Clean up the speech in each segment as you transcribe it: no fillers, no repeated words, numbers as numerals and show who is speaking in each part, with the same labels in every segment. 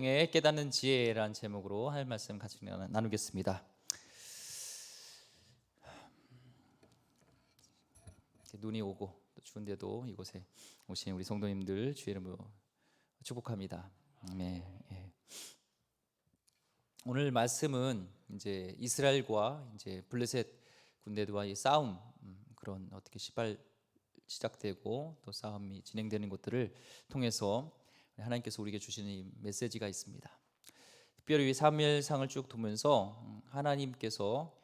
Speaker 1: 의 깨닫는 지혜라는 제목으로 할 말씀 같이 나누겠습니다. 눈이 오고 또 추운데도 이곳에 오신 우리 성도님들 주의 이름으로 축복합니다. 네, 예. 오늘 말씀은 이제 이스라엘과 이제 블레셋 군대와의 싸움, 그런 어떻게 시작되고 또 싸움이 진행되는 것들을 통해서 하나님께서 우리에게 주시는 이 메시지가 있습니다. 특별히 사무엘상을 쭉 두면서 하나님께서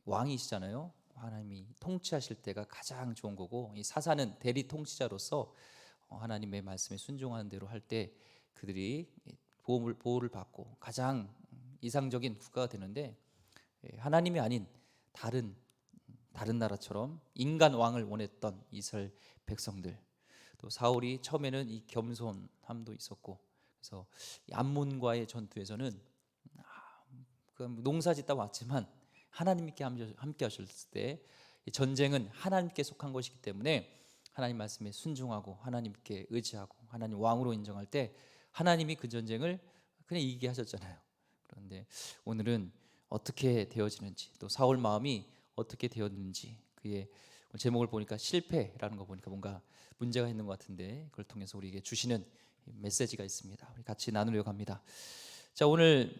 Speaker 1: 왕이시잖아요. 하나님이 통치하실 때가 가장 좋은 거고, 이 사사는 대리 통치자로서 하나님의 말씀에 순종하는 대로 할 때 그들이 보호를 받고 가장 이상적인 국가가 되는데, 하나님이 아닌 다른 나라처럼 인간 왕을 원했던 이스라엘 백성들, 또 사울이 처음에는 이 겸손함도 있었고, 그래서 암몬과의 전투에서는 농사짓다 왔지만 하나님께 함께 하셨을 때, 전쟁은 하나님께 속한 것이기 때문에 하나님 말씀에 순종하고 하나님께 의지하고 하나님 왕으로 인정할 때 하나님이 그 전쟁을 그냥 이기게 하셨잖아요. 그런데 오늘은 어떻게 되어지는지, 또 사울 마음이 어떻게 되었는지, 그의 제목을 보니까 실패라는 거 보니까 뭔가 문제가 있는 것 같은데, 그걸 통해서 우리에게 주시는 메시지가 있습니다. 우리 같이 나누려고 합니다. 자, 오늘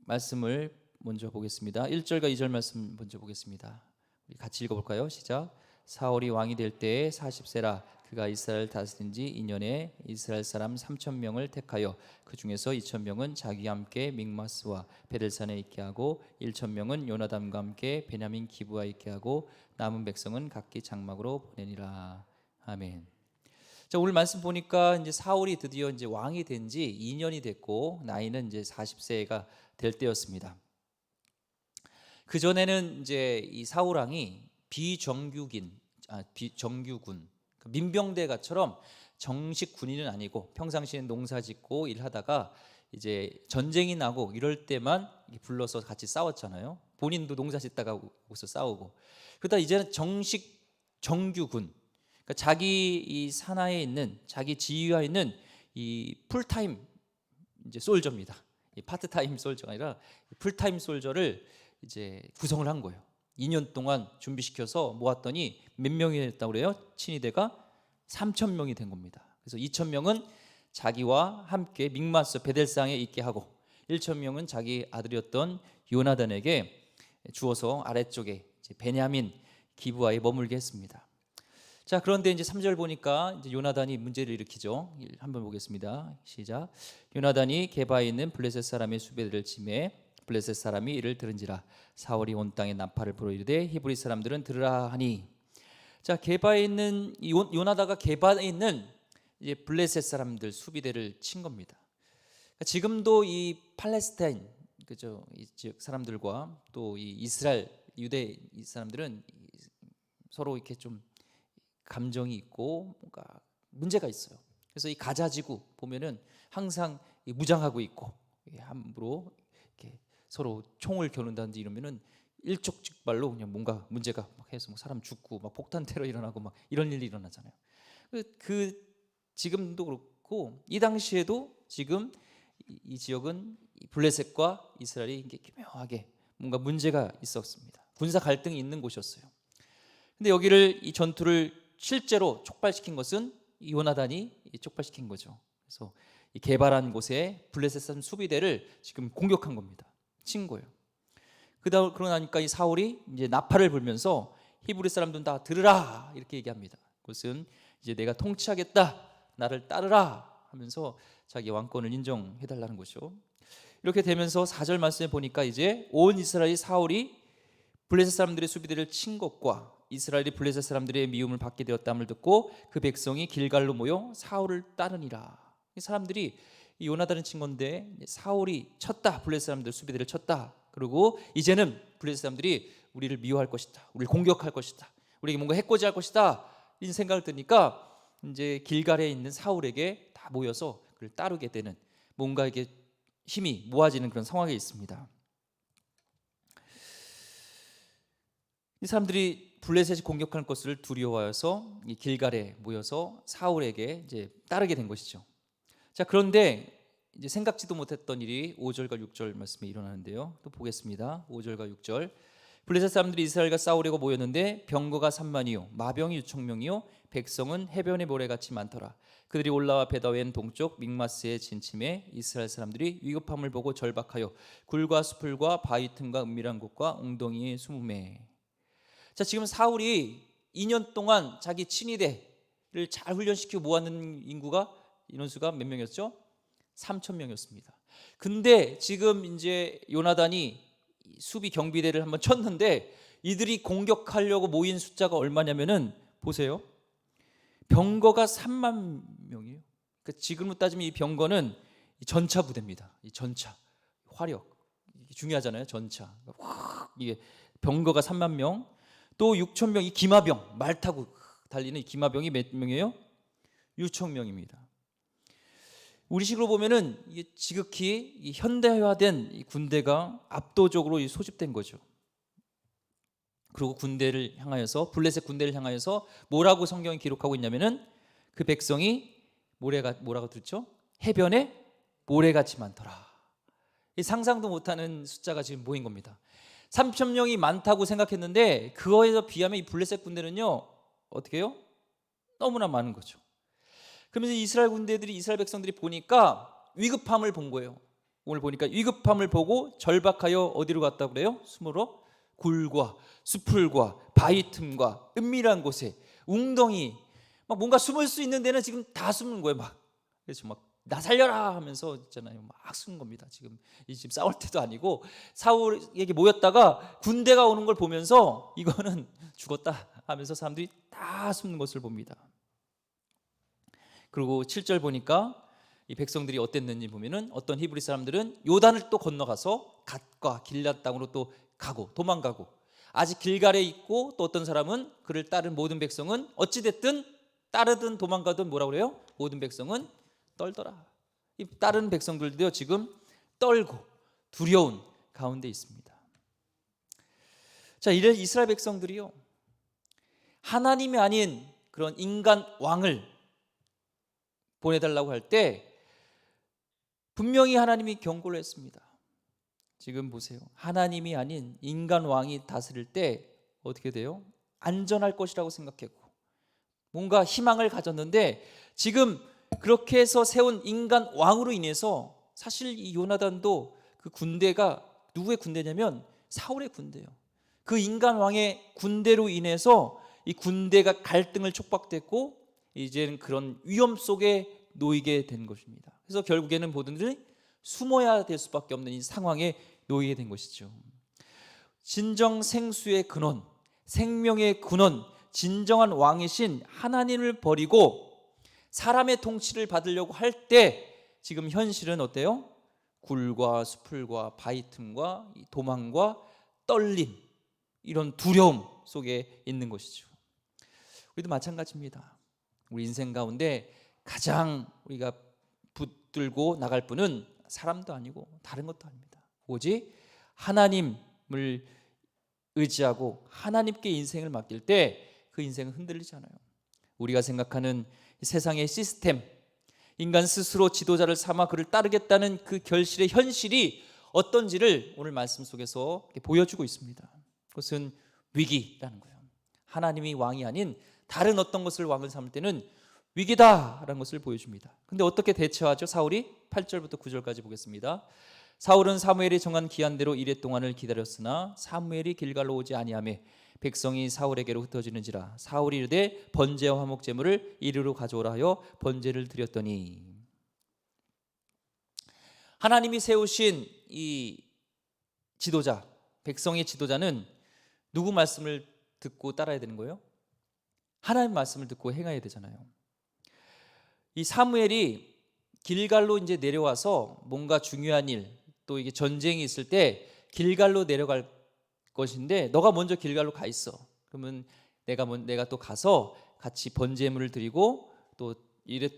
Speaker 1: 말씀을 먼저 보겠습니다. 1절과 2절 말씀 먼저 보겠습니다. 우리 같이 읽어볼까요? 시작. 사울이 왕이 될 때에 40세라 그가 이스라엘 다스린 지 2년에 이스라엘 사람 3,000명을 택하여 그 중에서 2,000명은 자기와 함께 믹마스와 베델산에 있게 하고 1,000명은 요나단과 함께 베냐민 기브아에 있게 하고 남은 백성은 각기 장막으로 보내니라. 아멘. 자, 오늘 말씀 보니까 이제 사울이 드디어 이제 왕이 된 지 2년이 됐고 나이는 이제 40세가 될 때였습니다. 그 전에는 이제 이 사울 왕이 비정규군, 민병대가처럼 정식 군인은 아니고 평상시엔 농사짓고 일하다가 이제 전쟁이 나고 이럴 때만 불러서 같이 싸웠잖아요. 본인도 농사짓다가 오서 싸우고. 그러다 이제는 정식 정규군, 그러니까 자기 이 산하에 있는 자기 지휘하에 있는 이 풀타임 이제 솔저입니다. 이 파트타임 솔저가 아니라 풀타임 솔저를 이제 구성을 한 거예요. 2년 동안 준비시켜서 모았더니 몇 명이 됐다고 그래요? 친위대가 3,000명이 된 겁니다. 그래서 2,000명은 자기와 함께 믹마스 베델상에 있게 하고 1,000명은 자기 아들이었던 요나단에게 주어서 아래쪽에 이제 베냐민 기브아에 머물게 했습니다. 자, 그런데 이제 3절 보니까 이제 요나단이 문제를 일으키죠. 한번 보겠습니다. 시작. 요나단이 게바에 있는 블레셋 사람의 수배들을 치매 블레셋 사람이 이를 들은지라 사울이 온 땅에 나팔을 불어 이르되 히브리 사람들은 들으라 하니. 자, 게바에 있는 요나다가 게바에 있는 이제 블레셋 사람들 수비대를 친 겁니다. 그러니까 지금도 이 팔레스타인 그죠 이 지역 사람들과 또 이 이스라엘 유대 이 사람들은 서로 이렇게 좀 감정이 있고 뭔가 문제가 있어요. 그래서 이 가자 지구 보면은 항상 무장하고 있고 함부로 이렇게 서로 총을 겨눈다든지 이러면은 일촉즉발로 그냥 뭔가 문제가 막 해서 뭐 사람 죽고 막 폭탄 테러 일어나고 막 이런 일이 일어나잖아요. 지금도 그렇고 이 당시에도 지금 이 지역은 블레셋과 이스라엘이 이게 교묘하게 뭔가 문제가 있었습니다. 군사 갈등이 있는 곳이었어요. 근데 여기를 이 전투를 실제로 촉발시킨 것은 요나단이 촉발시킨 거죠. 그래서 이 개발한 곳에 블레셋 사람 수비대를 지금 공격한 겁니다. 친 거예요. 그러고 나니까 이 사울이 이제 나팔을 불면서 히브리 사람들은 다 들으라 이렇게 얘기합니다. 그것은 이제 내가 통치하겠다, 나를 따르라 하면서 자기 왕권을 인정해달라는 것이죠. 이렇게 되면서 4절 말씀에 보니까 이제 온 이스라엘이 사울이 블레셋 사람들의 수비대를 친 것과 이스라엘이 블레셋 사람들의 미움을 받게 되었다함을 듣고 그 백성이 길갈로 모여 사울을 따르니라. 이 사람들이 요나단을 친 건데 사울이 쳤다, 블레셋 사람들 수비대를 쳤다. 그리고 이제는 블레셋 사람들이 우리를 미워할 것이다, 우리를 공격할 것이다, 우리에게 뭔가 해코지할 것이다 이 생각을 드니까 이제 길갈에 있는 사울에게 다 모여서 그를 따르게 되는 뭔가 이게 힘이 모아지는 그런 상황에 있습니다. 이 사람들이 블레셋이 공격할 것을 두려워해서 이 길갈에 모여서 사울에게 이제 따르게 된 것이죠. 자, 그런데 이제 생각지도 못했던 일이 5절과 6절 말씀에 일어나는데요. 또 보겠습니다. 5절과 6절. 블레셋 사람들이 이스라엘과 싸우려고 모였는데 병거가 3만이요 마병이 6천 명이요 백성은 해변의 모래같이 많더라. 그들이 올라와 베다웬 동쪽 믹마스에 진침해 이스라엘 사람들이 위급함을 보고 절박하여 굴과 수풀과 바위 틈과 은밀한 곳과 웅덩이에 숨음해. 자, 지금 사울이 2년 동안 자기 친위대를 잘 훈련시키고 모았는 인구가 인원수가 몇 명이었죠? 3천 명이었습니다. 근데 지금 이제 요나단이 수비 경비대를 한번 쳤는데 이들이 공격하려고 모인 숫자가 얼마냐면은 보세요. 병거가 3만 명이에요. 그러니까 지금으로 따지면 이 병거는 전차 부대입니다. 이 전차 화력 이게 중요하잖아요. 전차 이게 병거가 3만 명, 또 6천 명 이 기마병 말 타고 달리는 이 기마병이 몇 명이에요? 6천 명입니다. 우리식으로 보면은 이게 지극히 이 현대화된 이 군대가 압도적으로 소집된 거죠. 그리고 군대를 향하여서 블레셋 군대를 향하여서 뭐라고 성경이 기록하고 있냐면은 그 백성이 뭐라고 들었죠? 해변에 모래같이 많더라. 이 상상도 못하는 숫자가 지금 모인 겁니다. 3천 명이 많다고 생각했는데 그거에 비하면 이 블레셋 군대는요 어떻게 해요? 너무나 많은 거죠. 그러면서 이스라엘 군대들이 이스라엘 백성들이 보니까 위급함을 본 거예요. 오늘 보니까 위급함을 보고 절박하여 어디로 갔다고 그래요? 숨으로 굴과 수풀과 바위 틈과 은밀한 곳에 웅덩이 막 뭔가 숨을 수 있는 데는 지금 다 숨는 거예요. 막 그래서 막 나 살려라 하면서 있잖아요. 막 숨는 겁니다. 지금 싸울 때도 아니고 사울에게 모였다가 군대가 오는 걸 보면서 이거는 죽었다 하면서 사람들이 다 숨는 것을 봅니다. 그리고 7절 보니까 이 백성들이 어땠는지 보면은 어떤 히브리 사람들은 요단을 또 건너가서 갓과 길앗 땅으로 또 가고 도망가고 아직 길갈에 있고 또 어떤 사람은 그를 따른 모든 백성은 어찌 됐든 따르든 도망가든 뭐라고 그래요? 모든 백성은 떨더라. 이 따른 백성들도 지금 떨고 두려운 가운데 있습니다. 자, 이런 이스라엘 백성들이요 하나님이 아닌 그런 인간 왕을 보내달라고 할 때 분명히 하나님이 경고를 했습니다. 지금 보세요. 하나님이 아닌 인간 왕이 다스릴 때 어떻게 돼요? 안전할 것이라고 생각했고 뭔가 희망을 가졌는데 지금 그렇게 해서 세운 인간 왕으로 인해서 사실 이 요나단도 그 군대가 누구의 군대냐면 사울의 군대예요. 그 인간 왕의 군대로 인해서 이 군대가 갈등을 촉박됐고 이제는 그런 위험 속에 놓이게 된 것입니다. 그래서 결국에는 모든들이 숨어야 될 수밖에 없는 이 상황에 놓이게 된 것이죠. 진정 생수의 근원, 생명의 근원, 진정한 왕이신 하나님을 버리고 사람의 통치를 받으려고 할 때 지금 현실은 어때요? 굴과 수풀과 바위 틈과 도망과 떨림, 이런 두려움 속에 있는 것이죠. 우리도 마찬가지입니다. 우리 인생 가운데 가장 우리가 붙들고 나갈 분은 사람도 아니고 다른 것도 아닙니다. 오직 하나님을 의지하고 하나님께 인생을 맡길 때 그 인생은 흔들리지 않아요. 우리가 생각하는 세상의 시스템, 인간 스스로 지도자를 삼아 그를 따르겠다는 그 결실의 현실이 어떤지를 오늘 말씀 속에서 보여주고 있습니다. 그것은 위기라는 거예요. 하나님이 왕이 아닌 다른 어떤 것을 왕을 삼을 때는 위기다라는 것을 보여줍니다. 근데 어떻게 대처하죠? 사울이 8절부터 9절까지 보겠습니다. 사울은 사무엘이 정한 기한대로 이레 동안을 기다렸으나 사무엘이 길갈로 오지 아니하매 백성이 사울에게로 흩어지는지라 사울이 이르되 번제와 화목 제물을 이리로 가져오라 하여 번제를 드렸더니 하나님이 세우신 이 지도자, 백성의 지도자는 누구 말씀을 듣고 따라야 되는 거예요? 하나님 말씀을 듣고 행해야 되잖아요. 이 사무엘이 길갈로 이제 내려와서 뭔가 중요한 일, 또 이게 전쟁이 있을 때 길갈로 내려갈 것인데 너가 먼저 길갈로 가 있어. 그러면 내가 또 가서 같이 번제물을 드리고 또 이래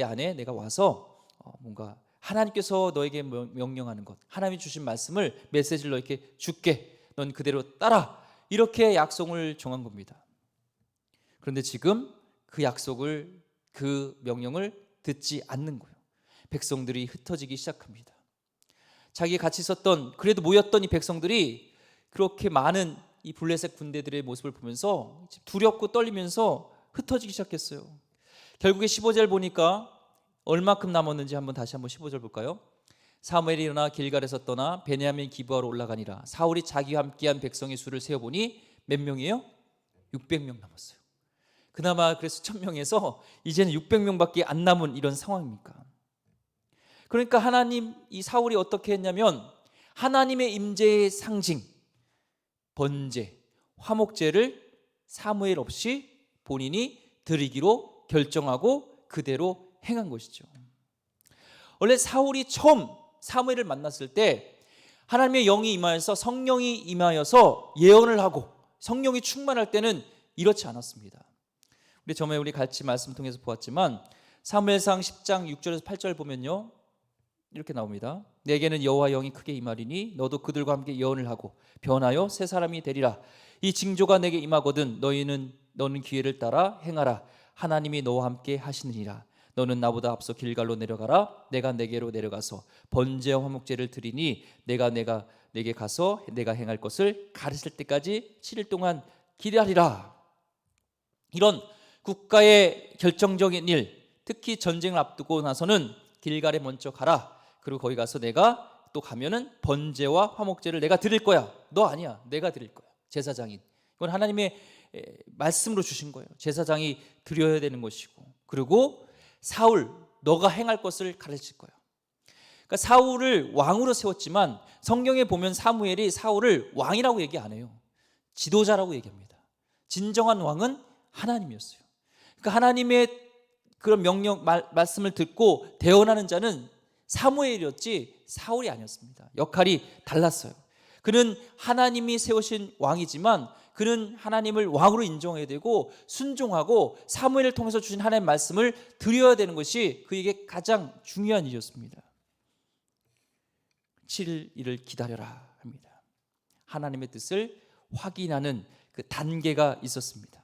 Speaker 1: 안에 내가 와서 뭔가 하나님께서 너에게 명령하는 것, 하나님이 주신 말씀을 메시지를 너에게 줄게. 넌 그대로 따라. 이렇게 약속을 정한 겁니다. 그런데 지금 그 약속을 그 명령을 듣지 않는 거예요. 백성들이 흩어지기 시작합니다. 자기 같이 있었던, 그래도 모였던 이 백성들이 그렇게 많은 이 블레셋 군대들의 모습을 보면서 두렵고 떨리면서 흩어지기 시작했어요. 결국에 15절 보니까 얼마큼 남았는지 다시 한번 15절 볼까요? 사무엘이 일어나 길갈에서 떠나 베냐민 기브아로 올라가니라. 사울이 자기와 함께한 백성의 수를 세어보니 몇 명이에요? 600명 남았어요. 그나마 그래서 1000명에서 이제는 600명밖에 안 남은 이런 상황입니까? 그러니까 하나님, 이 사울이 어떻게 했냐면 하나님의 임재의 상징 번제, 화목제를 사무엘 없이 본인이 드리기로 결정하고 그대로 행한 것이죠. 원래 사울이 처음 사무엘을 만났을 때 하나님의 영이 임하여서, 성령이 임하여서 예언을 하고 성령이 충만할 때는 이렇지 않았습니다. 우리 같이 말씀 통해서 보았지만 사무엘상 10장 6절에서 8절 보면요, 이렇게 나옵니다. 내게는 여호와 영이 크게 임하리니 너도 그들과 함께 예언을 하고 변하여 새 사람이 되리라. 이 징조가 내게 임하거든 너는 기회를 따라 행하라. 하나님이 너와 함께 하시느니라. 너는 나보다 앞서 길갈로 내려가라. 내가 내게로 내려가서 번제와 화목제를 드리니 내가 내게 가서 내가 행할 것을 가르칠 때까지 7일 동안 기다리라. 이런 국가의 결정적인 일, 특히 전쟁을 앞두고 나서는 길갈에 먼저 가라. 그리고 거기 가서 내가 또 가면은 번제와 화목제를 내가 드릴 거야. 너 아니야, 내가 드릴 거야. 제사장인, 이건 하나님의 말씀으로 주신 거예요. 제사장이 드려야 되는 것이고, 그리고 사울, 너가 행할 것을 가르칠 거야. 그러니까 사울을 왕으로 세웠지만 성경에 보면 사무엘이 사울을 왕이라고 얘기 안 해요. 지도자라고 얘기합니다. 진정한 왕은 하나님이었어요. 그러니까 하나님의 그런 말씀을 듣고 대언하는 자는 사무엘이었지 사울이 아니었습니다. 역할이 달랐어요. 그는 하나님이 세우신 왕이지만 그는 하나님을 왕으로 인정해야 되고 순종하고 사무엘을 통해서 주신 하나님의 말씀을 드려야 되는 것이 그에게 가장 중요한 일이었습니다. 7일을 기다려라 합니다. 하나님의 뜻을 확인하는 그 단계가 있었습니다.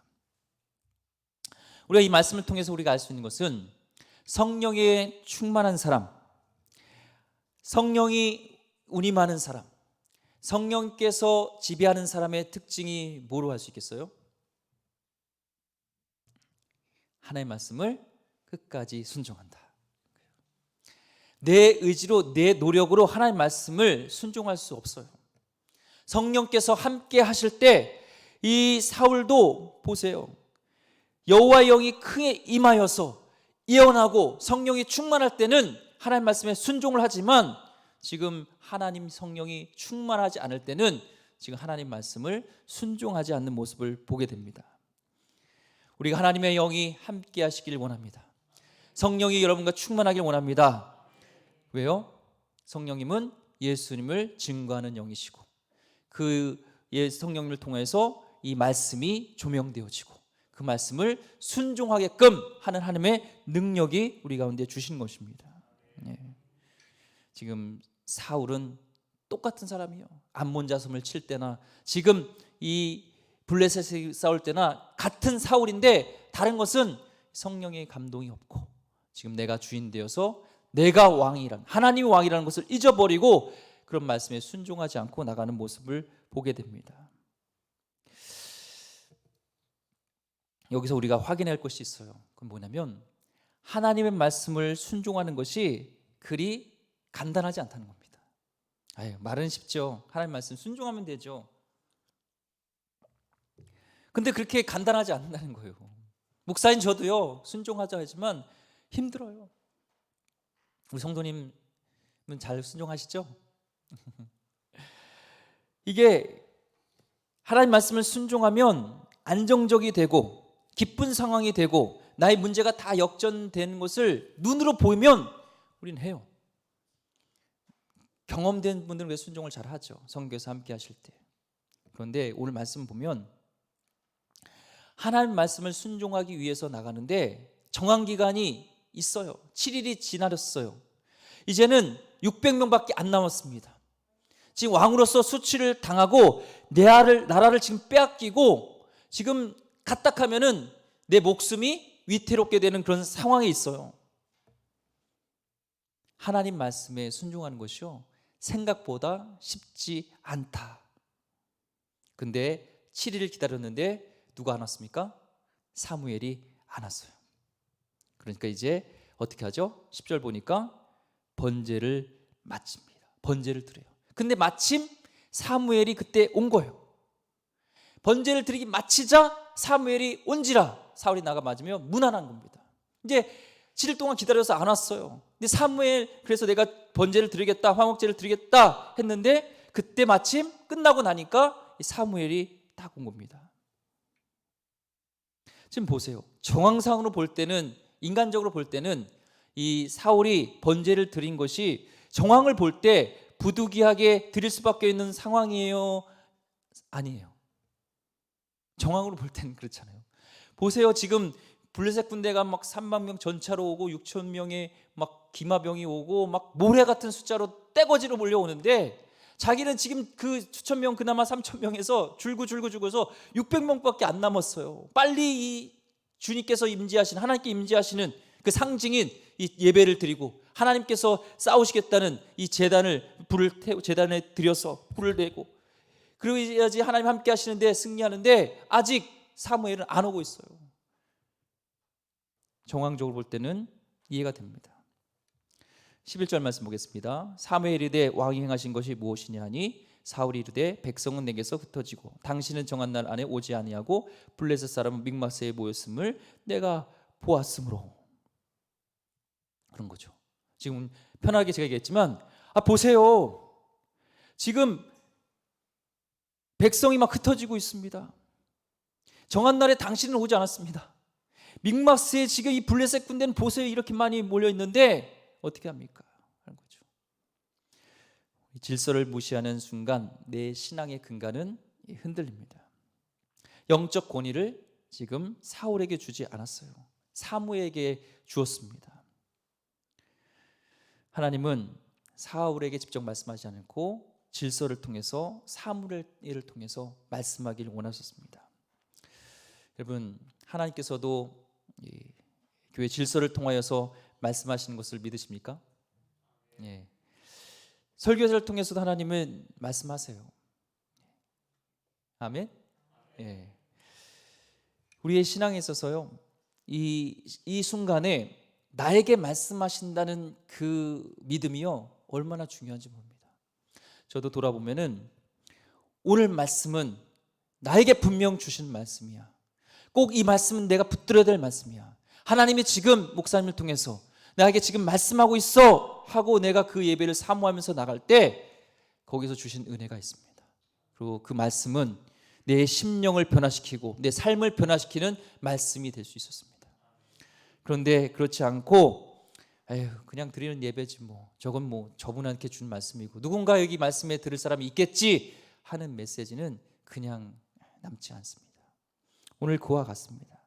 Speaker 1: 우리가 이 말씀을 통해서 우리가 알 수 있는 것은 성령에 충만한 사람, 성령이 운임하는 사람, 성령께서 지배하는 사람의 특징이 뭐로 할 수 있겠어요? 하나님의 말씀을 끝까지 순종한다. 내 의지로, 내 노력으로 하나님의 말씀을 순종할 수 없어요. 성령께서 함께 하실 때 이 사울도 보세요. 여호와의 영이 크게 임하여서 예언하고 성령이 충만할 때는 하나님 말씀에 순종을 하지만 지금 하나님 성령이 충만하지 않을 때는 지금 하나님 말씀을 순종하지 않는 모습을 보게 됩니다. 우리가 하나님의 영이 함께 하시길 원합니다. 성령이 여러분과 충만하길 원합니다. 왜요? 성령님은 예수님을 증거하는 영이시고 그 성령님을 통해서 이 말씀이 조명되어지고 그 말씀을 순종하게끔 하는 하나님의 능력이 우리 가운데 주신 것입니다. 네. 지금 사울은 똑같은 사람이요. 암몬 자손을 칠 때나 지금 이 블레셋이 싸울 때나 같은 사울인데 다른 것은 성령의 감동이 없고 지금 내가 주인 되어서 내가 왕이란, 하나님이 왕이라는 것을 잊어버리고 그런 말씀에 순종하지 않고 나가는 모습을 보게 됩니다. 여기서 우리가 확인할 것이 있어요. 그건 뭐냐면 하나님의 말씀을 순종하는 것이 그리 간단하지 않다는 겁니다. 말은 쉽죠. 하나님 말씀 순종하면 되죠. 근데 그렇게 간단하지 않다는 거예요. 목사인 저도요, 순종하자 하지만 힘들어요. 우리 성도님은 잘 순종하시죠? 이게 하나님 말씀을 순종하면 안정적이 되고 기쁜 상황이 되고 나의 문제가 다 역전되는 것을 눈으로 보면 우리는 해요. 경험된 분들은 왜 순종을 잘 하죠? 성교에서 함께 하실 때. 그런데 오늘 말씀 보면 하나님 말씀을 순종하기 위해서 나가는데 정한 기간이 있어요. 7일이 지나렸어요. 이제는 600명밖에 안 남았습니다. 지금 왕으로서 수치를 당하고 나라를 지금 빼앗기고 지금 까딱하면은 내 목숨이 위태롭게 되는 그런 상황에 있어요. 하나님 말씀에 순종하는 것이요 생각보다 쉽지 않다. 근데 7일을 기다렸는데 누가 안 왔습니까? 사무엘이 안 왔어요. 그러니까 이제 어떻게 하죠? 10절 보니까 번제를 마칩니다. 번제를 드려요. 근데 마침 사무엘이 그때 온 거예요. 번제를 드리기 마치자 사무엘이 온지라 사울이 나가 맞으며 무난한 겁니다. 이제 7일 동안 기다려서 안 왔어요. 근데 사무엘 그래서 내가 번제를 드리겠다, 화목제를 드리겠다 했는데 그때 마침 끝나고 나니까 사무엘이 딱 온 겁니다. 지금 보세요. 정황상으로 볼 때는, 인간적으로 볼 때는 이 사울이 번제를 드린 것이 정황을 볼 때 부득이하게 드릴 수밖에 있는 상황이에요? 아니에요. 정황으로 볼 때는 그렇잖아요. 보세요. 지금 블레셋 군대가 막 3만 명 전차로 오고 6천 명의 막 기마병이 오고 막 모래 같은 숫자로 떼거지로 몰려오는데 자기는 지금 그 수천 명 그나마 3천 명에서 줄고 죽어서 600명밖에 안 남았어요. 빨리 이 주님께서 임재하시는, 하나님께 임재하시는 그 상징인 이 예배를 드리고 하나님께서 싸우시겠다는 이 제단에 들여서 불을 내고 그래야지 하나님 함께 하시는데 승리하는데 아직 사무엘은 안 오고 있어요. 정황적으로 볼 때는 이해가 됩니다. 11절 말씀 보겠습니다. 사무엘이 이르되 왕이 행하신 것이 무엇이냐 하니 사울이 이르되 백성은 내게서 흩어지고 당신은 정한 날 안에 오지 아니하고 블레셋 사람은 mik마스에 모였음을 내가 보았으므로. 그런 거죠. 지금 편하게 제가 얘기했지만 보세요. 지금 백성이 막 흩어지고 있습니다. 정한 날에 당신은 오지 않았습니다. mik마스에 지금 이 블레셋 군대는 보세요. 이렇게 많이 몰려 있는데 어떻게 합니까? 하는 거죠. 질서를 무시하는 순간 내 신앙의 근간은 흔들립니다. 영적 권위를 지금 사울에게 주지 않았어요. 사무엘에게 주었습니다. 하나님은 사울에게 직접 말씀하지 않고 질서를 통해서 사무엘을 통해서 말씀하기를 원하셨습니다. 여러분, 하나님께서도 교회 질서를 통하여서 말씀하시는 것을 믿으십니까? 예. 설교자를 통해서도 하나님은 말씀하세요. 아멘. 예. 우리의 신앙에 있어서요, 이 순간에 나에게 말씀하신다는 그 믿음이요 얼마나 중요한지 봅니다. 저도 돌아보면은 오늘 말씀은 나에게 분명 주신 말씀이야. 꼭 이 말씀은 내가 붙들어야 될 말씀이야. 하나님이 지금 목사님을 통해서 나에게 지금 말씀하고 있어 하고 내가 그 예배를 사모하면서 나갈 때 거기서 주신 은혜가 있습니다. 그리고 그 말씀은 내 심령을 변화시키고 내 삶을 변화시키는 말씀이 될 수 있었습니다. 그런데 그렇지 않고 그냥 드리는 예배지 뭐 저건 뭐 저분한테 준 말씀이고 누군가 여기 말씀에 들을 사람이 있겠지 하는 메시지는 그냥 남지 않습니다. 오늘 그와 같습니다.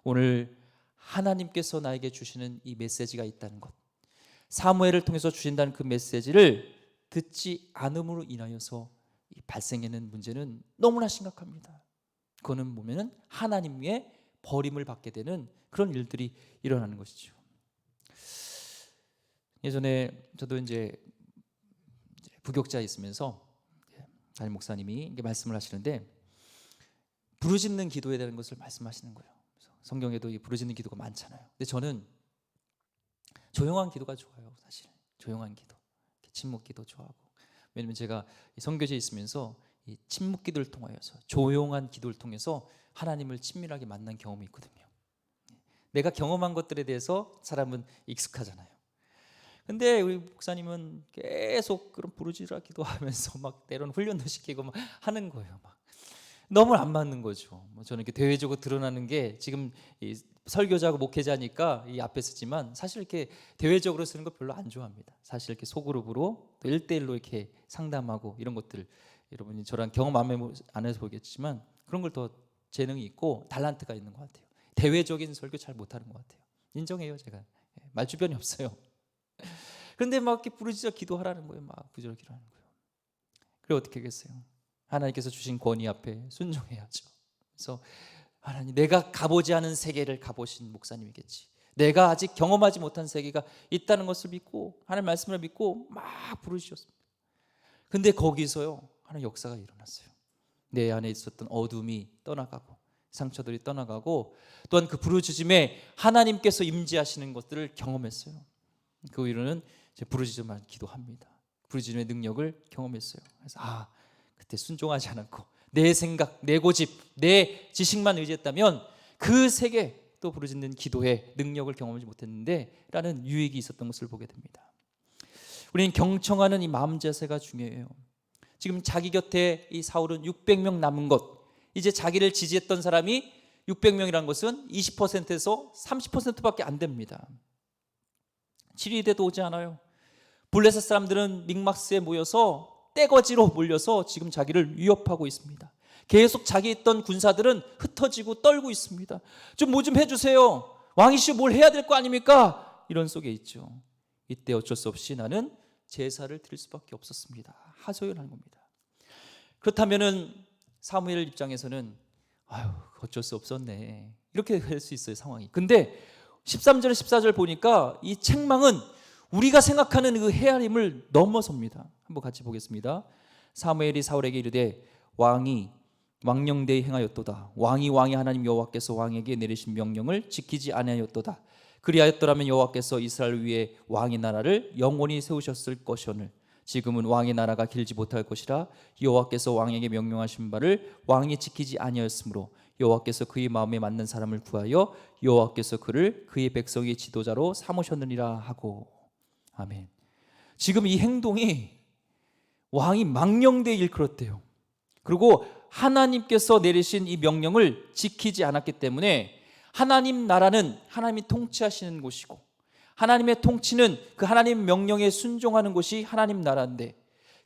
Speaker 1: 오늘 하나님께서 나에게 주시는 이 메시지가 있다는 것, 사무엘을 통해서 주신다는 그 메시지를 듣지 않음으로 인하여서 발생하는 문제는 너무나 심각합니다. 그거는 보면은 하나님의 버림을 받게 되는 그런 일들이 일어나는 것이죠. 예전에 저도 이제 부교육자에 있으면서 담임 목사님이 말씀을 하시는데 부르짖는 기도에 대한 것을 말씀하시는 거예요. 성경에도 이 부르짖는 기도가 많잖아요. 근데 저는 조용한 기도가 좋아요. 사실 조용한 기도, 침묵 기도 좋아하고. 왜냐면 제가 선교지에 있으면서 이 침묵 기도를 통하여서 조용한 기도를 통해서 하나님을 친밀하게 만난 경험이 있거든요. 내가 경험한 것들에 대해서 사람은 익숙하잖아요. 근데 우리 목사님은 계속 그런 부르짖으라 기도하면서 막 때로는 훈련도 시키고 막 하는 거예요. 막 너무 안 맞는 거죠. 저는 이렇게 대외적으로 드러나는 게 지금 이 설교자고 목회자니까 이 앞에 쓰지만 사실 이렇게 대외적으로 쓰는 거 별로 안 좋아합니다. 사실 이렇게 소그룹으로 또 1대1로 이렇게 상담하고 이런 것들 여러분이 저랑 경험 안 해서 보겠지만 그런 걸 더 재능이 있고 달란트가 있는 것 같아요. 대외적인 설교 잘 못하는 것 같아요. 인정해요. 제가 말 주변이 없어요. 그런데 막 이렇게 부르짖어 기도하라는 거예요. 막 부르짖어 기도하는 거예요. 그래 어떻게 하겠어요? 하나님께서 주신 권위 앞에 순종해야죠. 그래서 하나님, 내가 가보지 않은 세계를 가보신 목사님이겠지. 내가 아직 경험하지 못한 세계가 있다는 것을 믿고 하나님 말씀을 믿고 막 부르짖었습니다. 근데 거기서요 하나님 역사가 일어났어요. 내 안에 있었던 어둠이 떠나가고 상처들이 떠나가고 또한 그 부르짖음에 하나님께서 임재하시는 것들을 경험했어요. 그 이유는 이제 부르짖음만 기도합니다. 부르짖음의 능력을 경험했어요. 그래서 그때 순종하지 않았고 내 생각, 내 고집, 내 지식만 의지했다면 그 세계 또 부르짖는 기도의 능력을 경험하지 못했는데 라는 유익이 있었던 것을 보게 됩니다. 우리는 경청하는 이 마음 자세가 중요해요. 지금 자기 곁에 이 사울은 600명 남은 것, 이제 자기를 지지했던 사람이 600명이라는 것은 20%에서 30%밖에 안 됩니다. 7위대도 오지 않아요. 블레셋 사람들은 믹막스에 모여서 떼거지로 몰려서 지금 자기를 위협하고 있습니다. 계속 자기 있던 군사들은 흩어지고 떨고 있습니다. 좀 뭐 좀 해주세요. 왕이시여 뭘 해야 될 거 아닙니까? 이런 속에 있죠. 이때 어쩔 수 없이 나는 제사를 드릴 수밖에 없었습니다. 하소연하는 겁니다. 그렇다면은 사무엘 입장에서는 어쩔 수 없었네 이렇게 할 수 있어요 상황이. 근데 13절 14절 보니까 이 책망은 우리가 생각하는 그 헤아림을 넘어섭니다. 한번 같이 보겠습니다. 사무엘이 사울에게 이르되 왕이 왕령대에 행하였도다. 왕이 하나님 여호와께서 왕에게 내리신 명령을 지키지 아니하였도다. 그리하였더라면 여호와께서 이스라엘 위에 왕의 나라를 영원히 세우셨을 것이오늘 지금은 왕의 나라가 길지 못할 것이라 여호와께서 왕에게 명령하신 바를 왕이 지키지 아니하였으므로 여호와께서 그의 마음에 맞는 사람을 구하여 여호와께서 그를 그의 백성의 지도자로 삼으셨느니라 하고. 아멘. 지금 이 행동이 왕이 망령되게 일컬었대요. 그리고 하나님께서 내리신 이 명령을 지키지 않았기 때문에 하나님 나라는 하나님이 통치하시는 곳이고 하나님의 통치는 그 하나님 명령에 순종하는 곳이 하나님 나라인데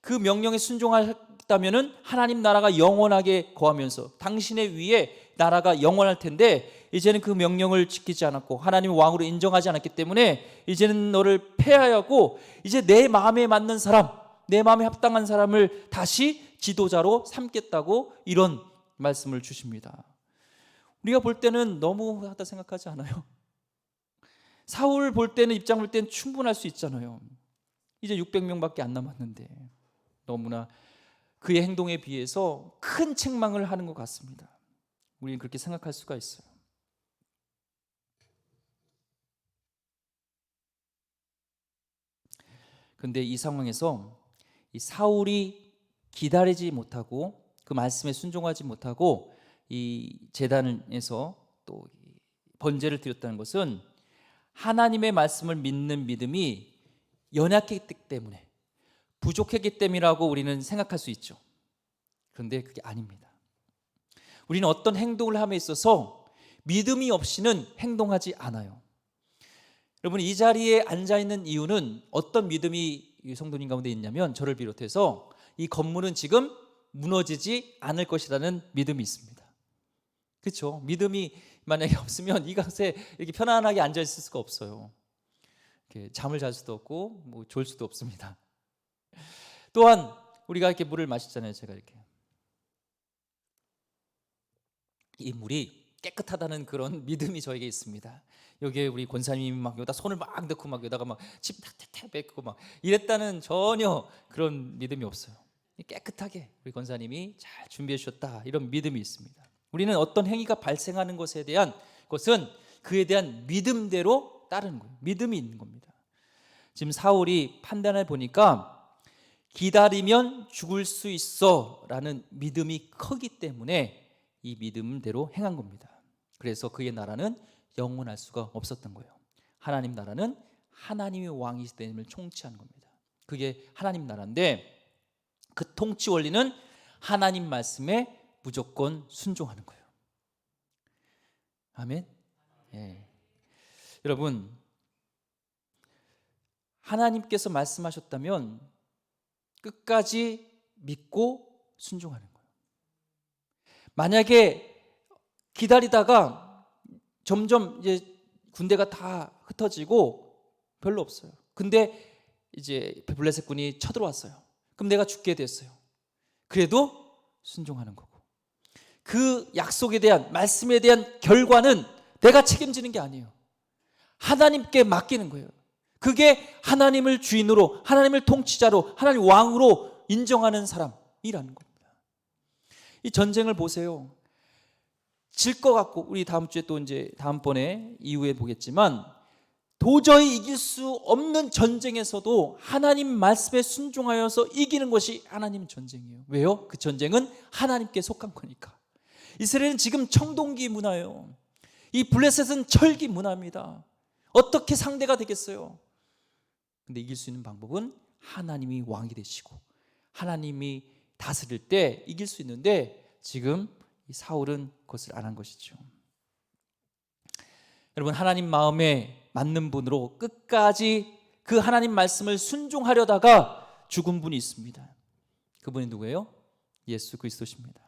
Speaker 1: 그 명령에 순종했다면 하나님 나라가 영원하게 거하면서 당신의 위에 나라가 영원할 텐데 이제는 그 명령을 지키지 않았고 하나님을 왕으로 인정하지 않았기 때문에 이제는 너를 폐하하고 이제 내 마음에 맞는 사람, 내 마음에 합당한 사람을 다시 지도자로 삼겠다고 이런 말씀을 주십니다. 우리가 볼 때는 너무하다 생각하지 않아요? 사울 볼 때는 입장 볼 때는 충분할 수 있잖아요. 이제 600명밖에 안 남았는데 너무나 그의 행동에 비해서 큰 책망을 하는 것 같습니다. 우리는 그렇게 생각할 수가 있어요. 그런데 이 상황에서 이 사울이 기다리지 못하고 그 말씀에 순종하지 못하고 이 제단에서 또 번제를 드렸다는 것은 하나님의 말씀을 믿는 믿음이 연약했기 때문에 부족했기 때문이라고 우리는 생각할 수 있죠. 그런데 그게 아닙니다. 우리는 어떤 행동을 함에 있어서 믿음이 없이는 행동하지 않아요. 여러분 이 자리에 앉아있는 이유는 어떤 믿음이 성도님 가운데 있냐면 저를 비롯해서 이 건물은 지금 무너지지 않을 것이라는 믿음이 있습니다. 그렇죠? 믿음이 만약에 없으면 이 곳에 이렇게 편안하게 앉아 있을 수가 없어요. 이렇게 잠을 잘 수도 없고 뭐 졸 수도 없습니다. 또한 우리가 이렇게 물을 마시잖아요. 제가 이렇게 이 물이 깨끗하다는 그런 믿음이 저에게 있습니다. 여기에 우리 권사님이 막 여기다 손을 막 넣고 막 여기다가 막 침 탁탁탁 뱉고 막 이랬다는 전혀 그런 믿음이 없어요. 깨끗하게 우리 권사님이 잘 준비해 주셨다 이런 믿음이 있습니다. 우리는 어떤 행위가 발생하는 것에 대한 것은 그에 대한 믿음대로 따르는 거예요. 믿음이 있는 겁니다. 지금 사울이 판단해 보니까 기다리면 죽을 수 있어 라는 믿음이 크기 때문에 이 믿음대로 행한 겁니다. 그래서 그의 나라는 영원할 수가 없었던 거예요. 하나님 나라는 하나님의 왕이 되심을 통치하는 겁니다. 그게 하나님 나라인데 그 통치 원리는 하나님 말씀에 무조건 순종하는 거예요. 아멘. 예. 여러분 하나님께서 말씀하셨다면 끝까지 믿고 순종하는 거예요. 만약에 기다리다가 점점 이제 군대가 다 흩어지고 별로 없어요. 근데 이제 블레셋 군이 쳐들어왔어요. 그럼 내가 죽게 됐어요. 그래도 순종하는 거고 그 약속에 대한 말씀에 대한 결과는 내가 책임지는 게 아니에요. 하나님께 맡기는 거예요. 그게 하나님을 주인으로, 하나님을 통치자로, 하나님 왕으로 인정하는 사람이라는 겁니다. 이 전쟁을 보세요. 질 것 같고, 우리 다음 주에 또 이제 다음번에 이후에 보겠지만, 도저히 이길 수 없는 전쟁에서도 하나님 말씀에 순종하여서 이기는 것이 하나님 전쟁이에요. 왜요? 그 전쟁은 하나님께 속한 거니까. 이스라엘은 지금 청동기 문화예요. 이 블레셋은 철기 문화입니다. 어떻게 상대가 되겠어요? 근데 이길 수 있는 방법은 하나님이 왕이 되시고 하나님이 다스릴 때 이길 수 있는데, 지금 이 사울은 그것을 안 한 것이죠. 여러분, 하나님 마음에 맞는 분으로 끝까지 그 하나님 말씀을 순종하려다가 죽은 분이 있습니다. 그분이 누구예요? 예수 그리스도십니다.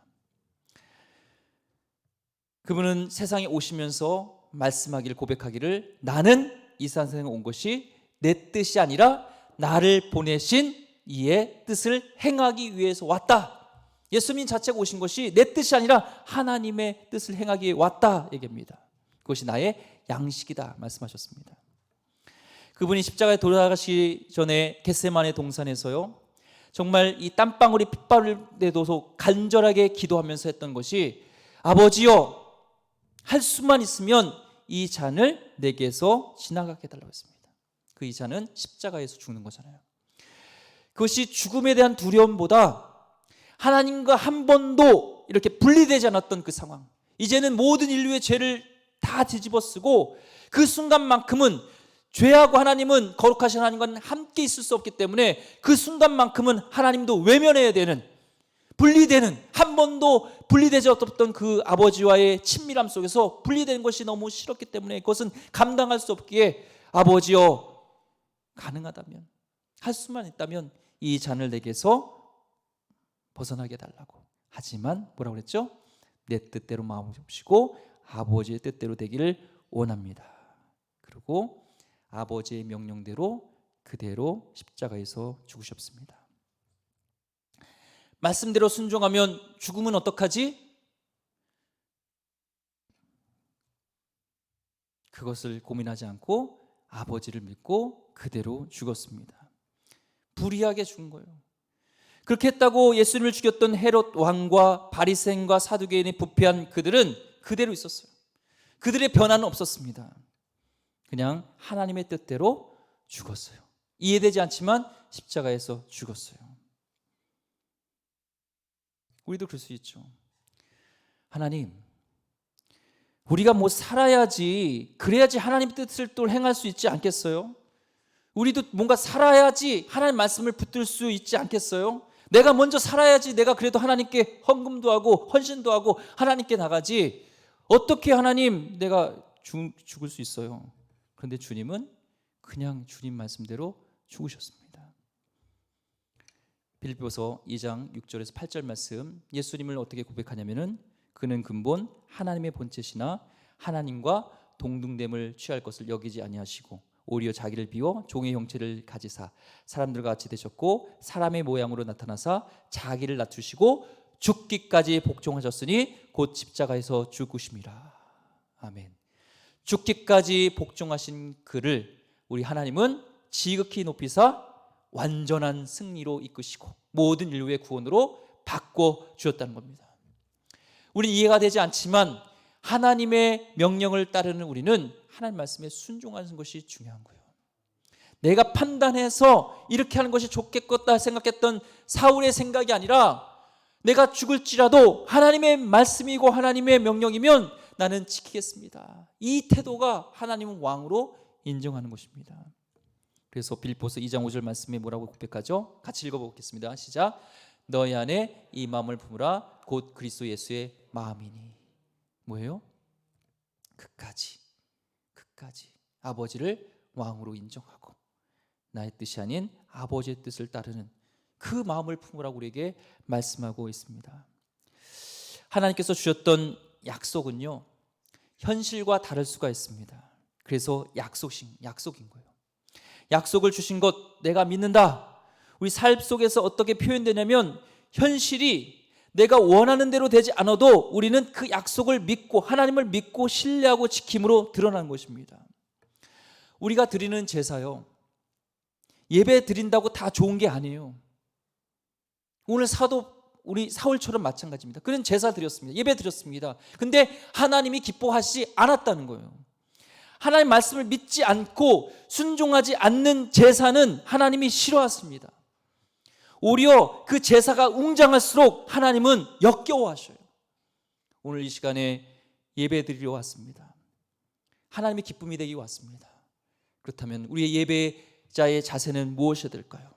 Speaker 1: 그분은 세상에 오시면서 말씀하기를, 고백하기를, 나는 이 세상에 온 것이 내 뜻이 아니라 나를 보내신 이의 뜻을 행하기 위해서 왔다. 예수님 자체가 오신 것이 내 뜻이 아니라 하나님의 뜻을 행하기 위해 왔다 얘기합니다. 그것이 나의 양식이다 말씀하셨습니다. 그분이 십자가에 돌아가시기 전에 겟세마네 동산에서요, 정말 이 땀방울이 핏발을 내도록 간절하게 기도하면서 했던 것이, 아버지여, 할 수만 있으면 이 잔을 내게서 지나가게 해달라고 했습니다. 그 이 잔은 십자가에서 죽는 거잖아요. 그것이 죽음에 대한 두려움보다 하나님과 한 번도 이렇게 분리되지 않았던 그 상황, 이제는 모든 인류의 죄를 다 뒤집어쓰고 그 순간만큼은 죄하고 하나님은, 거룩하신 하나님과는 함께 있을 수 없기 때문에 그 순간만큼은 하나님도 외면해야 되는, 분리되는, 한 번도 분리되지 않았던 그 아버지와의 친밀함 속에서 분리된 것이 너무 싫었기 때문에 그것은 감당할 수 없기에, 아버지여, 가능하다면, 할 수만 있다면 이 잔을 내게서 벗어나게 해달라고. 하지만 뭐라고 그랬죠? 내 뜻대로 마음을 굽시고 아버지의 뜻대로 되기를 원합니다. 그리고 아버지의 명령대로 그대로 십자가에서 죽으셨습니다. 말씀대로 순종하면 죽음은 어떡하지? 그것을 고민하지 않고 아버지를 믿고 그대로 죽었습니다. 불의하게 죽은 거예요. 그렇게 했다고 예수님을 죽였던 헤롯 왕과 바리새인과 사두개인이 부패한 그들은 그대로 있었어요. 그들의 변화는 없었습니다. 그냥 하나님의 뜻대로 죽었어요. 이해되지 않지만 십자가에서 죽었어요. 우리도 그럴 수 있죠. 하나님, 우리가 뭐 살아야지, 그래야지 하나님 뜻을 또 행할 수 있지 않겠어요? 우리도 뭔가 살아야지 하나님 말씀을 붙들 수 있지 않겠어요? 내가 먼저 살아야지 내가 그래도 하나님께 헌금도 하고 헌신도 하고 하나님께 나가지, 어떻게 하나님 내가 죽을 수 있어요? 그런데 주님은 그냥 주님 말씀대로 죽으셨습니다. 빌립보서 2장 6절에서 8절 말씀, 예수님을 어떻게 고백하냐면은, 그는 근본 하나님의 본체시나 하나님과 동등됨을 취할 것을 여기지 아니하시고 오히려 자기를 비워 종의 형체를 가지사 사람들과 같이 되셨고 사람의 모양으로 나타나사 자기를 낮추시고 죽기까지 복종하셨으니 곧 십자가에서 죽으심이라. 아멘. 죽기까지 복종하신 그를 우리 하나님은 지극히 높이사 완전한 승리로 이끄시고 모든 인류의 구원으로 바꿔주셨다는 겁니다. 우리는 이해가 되지 않지만 하나님의 명령을 따르는 우리는 하나님 말씀에 순종하는 것이 중요한 거예요. 내가 판단해서 이렇게 하는 것이 좋겠다 생각했던 사울의 생각이 아니라, 내가 죽을지라도 하나님의 말씀이고 하나님의 명령이면 나는 지키겠습니다. 이 태도가 하나님은 왕으로 인정하는 것입니다. 그래서 빌립보서 2장 5절 말씀에 뭐라고 고백하죠? 같이 읽어보겠습니다. 시작. 너희 안에 이 마음을 품으라 곧 그리스도 예수의 마음이니. 뭐예요? 끝까지 아버지를 왕으로 인정하고 나의 뜻이 아닌 아버지의 뜻을 따르는 그 마음을 품으라고 우리에게 말씀하고 있습니다. 하나님께서 주셨던 약속은요, 현실과 다를 수가 있습니다. 그래서 약속인 거예요. 약속을 주신 것 내가 믿는다. 우리 삶 속에서 어떻게 표현되냐면, 현실이 내가 원하는 대로 되지 않아도 우리는 그 약속을 믿고 하나님을 믿고 신뢰하고 지킴으로 드러나는 것입니다. 우리가 드리는 제사요, 예배 드린다고 다 좋은 게 아니에요. 오늘 우리 사울처럼 마찬가지입니다. 그는 제사 드렸습니다. 예배 드렸습니다. 근데 하나님이 기뻐하시지 않았다는 거예요. 하나님 말씀을 믿지 않고 순종하지 않는 제사는 하나님이 싫어하십니다. 오히려 그 제사가 웅장할수록 하나님은 역겨워하셔요. 오늘 이 시간에 예배 드리러 왔습니다. 하나님의 기쁨이 되기 왔습니다. 그렇다면 우리의 예배자의 자세는 무엇이 될까요?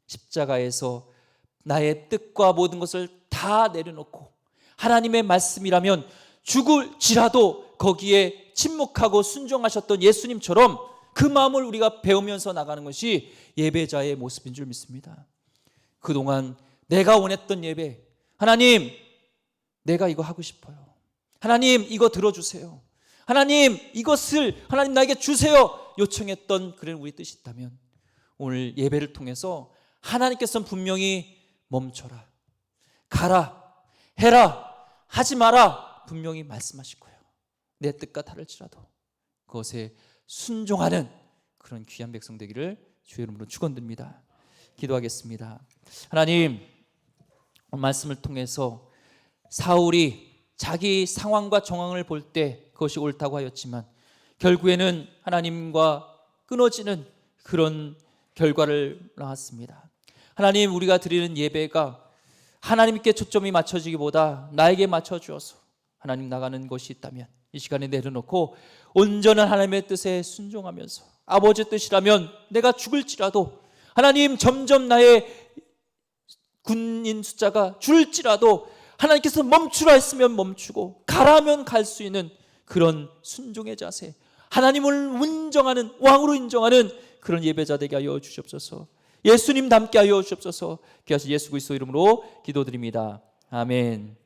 Speaker 1: 십자가에서 나의 뜻과 모든 것을 다 내려놓고 하나님의 말씀이라면 죽을지라도 거기에 침묵하고 순종하셨던 예수님처럼 그 마음을 우리가 배우면서 나가는 것이 예배자의 모습인 줄 믿습니다. 그동안 내가 원했던 예배, 하나님 내가 이거 하고 싶어요, 하나님 이거 들어주세요, 하나님 이것을 하나님 나에게 주세요 요청했던 그런 우리 뜻이 있다면 오늘 예배를 통해서 하나님께서는 분명히 멈춰라, 가라, 해라, 하지 마라 분명히 말씀하실 거예요. 내 뜻과 다를지라도 그것에 순종하는 그런 귀한 백성 되기를 주의 이름으로 축원드립니다. 기도하겠습니다. 하나님, 오늘 말씀을 통해서 사울이 자기 상황과 정황을 볼 때 그것이 옳다고 하였지만 결국에는 하나님과 끊어지는 그런 결과를 낳았습니다. 하나님, 우리가 드리는 예배가 하나님께 초점이 맞춰지기보다 나에게 맞춰주어서 하나님 나가는 것이 있다면 이 시간에 내려놓고 온전한 하나님의 뜻에 순종하면서 아버지의 뜻이라면 내가 죽을지라도 하나님 점점 나의 군인 숫자가 줄지라도 하나님께서 멈추라 했으면 멈추고 가라면 갈 수 있는 그런 순종의 자세, 하나님을 인정하는, 왕으로 인정하는 그런 예배자 되게 하여 주시옵소서. 예수님 닮게 하여 주시옵소서. 귀하신 예수 그리스도 이름으로 기도드립니다. 아멘.